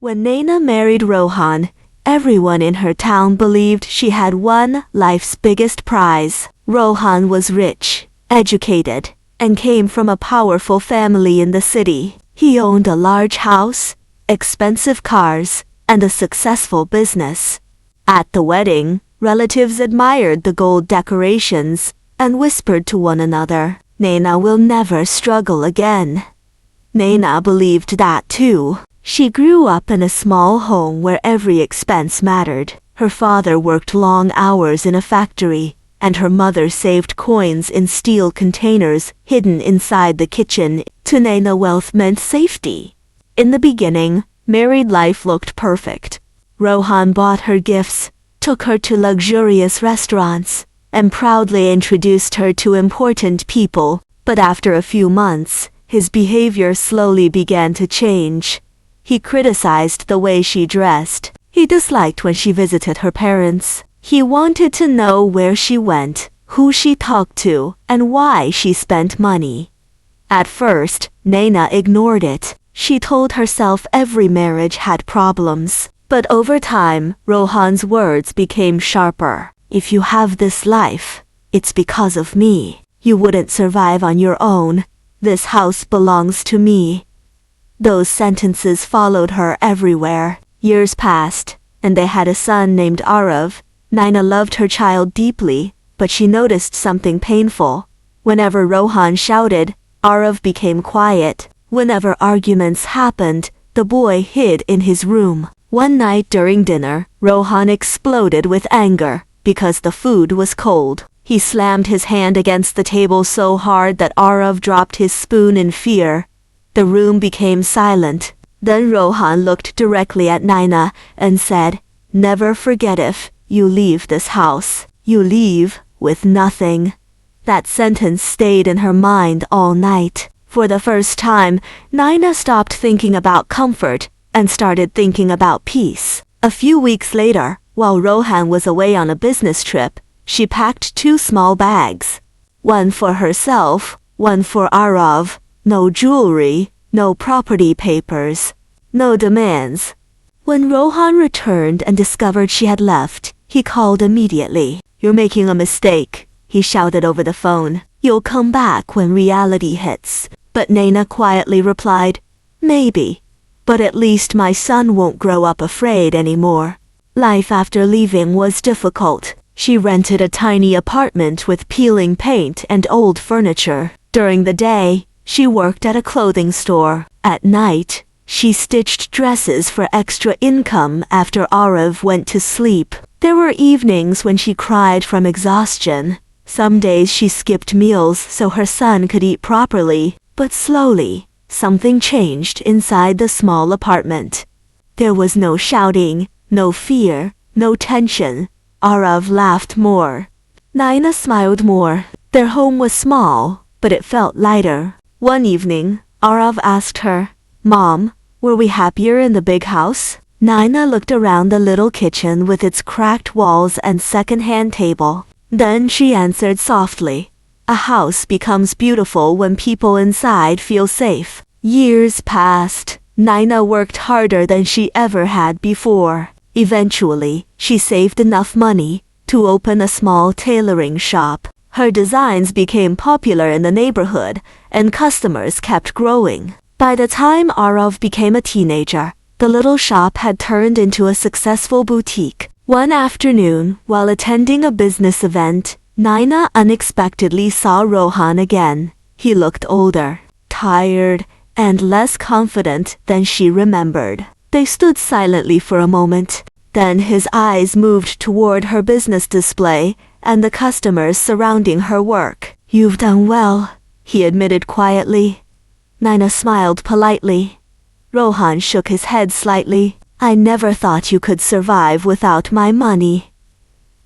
When Naina married Rohan, everyone in her town believed she had won life's biggest prize. Rohan was rich, educated, and came from a powerful family in the city. He owned a large house, expensive cars, and a successful business. At the wedding, relatives admired the gold decorations and whispered to one another, "Naina will never struggle again." Naina believed that too. She grew up in a small home where every expense mattered. Her father worked long hours in a factory, and her mother saved coins in steel containers hidden inside the kitchen. To Naina, wealth meant safety. In the beginning, married life looked perfect. Rohan bought her gifts, took her to luxurious restaurants, and proudly introduced her to important people. But after a few months, his behavior slowly began to change. He criticized the way she dressed. He disliked when she visited her parents. He wanted to know where she went, who she talked to, and why she spent money. At first, Naina ignored it. She told herself every marriage had problems. But over time, Rohan's words became sharper. "If you have this life, it's because of me. You wouldn't survive on your own. This house belongs to me." Those sentences followed her everywhere. Years passed, and they had a son named Arav. Naina loved her child deeply, but she noticed something painful. Whenever Rohan shouted, Arav became quiet. Whenever arguments happened, the boy hid in his room. One night during dinner, Rohan exploded with anger because the food was cold. He slammed his hand against the table so hard that Arav dropped his spoon in fear. The room became silent. Then Rohan looked directly at Naina and said, "Never forget, if you leave this house, you leave with nothing." That sentence stayed in her mind all night. For the first time, Naina stopped thinking about comfort and started thinking about peace. A few weeks later, while Rohan was away on a business trip, she packed 2 small bags. One for herself, one for Arav. No jewelry, no property papers, no demands. When Rohan returned and discovered she had left, he called immediately. "You're making a mistake," he shouted over the phone. "You'll come back when reality hits." But Naina quietly replied, "Maybe, but at least my son won't grow up afraid anymore." Life after leaving was difficult. She rented a tiny apartment with peeling paint and old furniture. During the day, she worked at a clothing store. At night, she stitched dresses for extra income after Arav went to sleep. There were evenings when she cried from exhaustion. Some days she skipped meals so her son could eat properly. But slowly, something changed inside the small apartment. There was no shouting, no fear, no tension. Arav laughed more. Naina smiled more. Their home was small, but it felt lighter. One evening, Arav asked her, "Mom, were we happier in the big house?" Naina looked around the little kitchen with its cracked walls and second-hand table. Then she answered softly, "A house becomes beautiful when people inside feel safe." Years passed. Naina worked harder than she ever had before. Eventually, she saved enough money to open a small tailoring shop. Her designs became popular in the neighborhood, and customers kept growing. By the time Arav became a teenager, the little shop had turned into a successful boutique. One afternoon, while attending a business event, Naina unexpectedly saw Rohan again. He looked older, tired, and less confident than she remembered. They stood silently for a moment. Then his eyes moved toward her business display and the customers surrounding her work. "You've done well," he admitted quietly. Naina smiled politely. Rohan shook his head slightly. "I never thought you could survive without my money."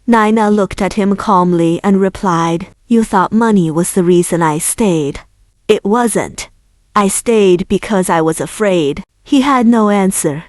Naina looked at him calmly and replied, "You thought money was the reason I stayed. It wasn't. I stayed because I was afraid." He had no answer.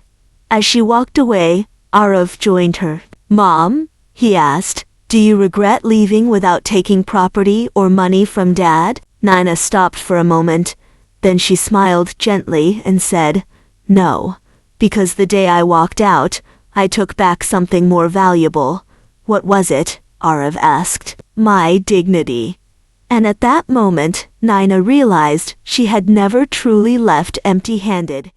As she walked away, Arav joined her. "Mom," he asked, "do you regret leaving without taking property or money from Dad?" Naina stopped for a moment. Then she smiled gently and said, "No, Because the day I walked out, I took back something more valuable. What was it? Arav asked. My dignity. And at that moment, Nina realized she had never truly left empty-handed.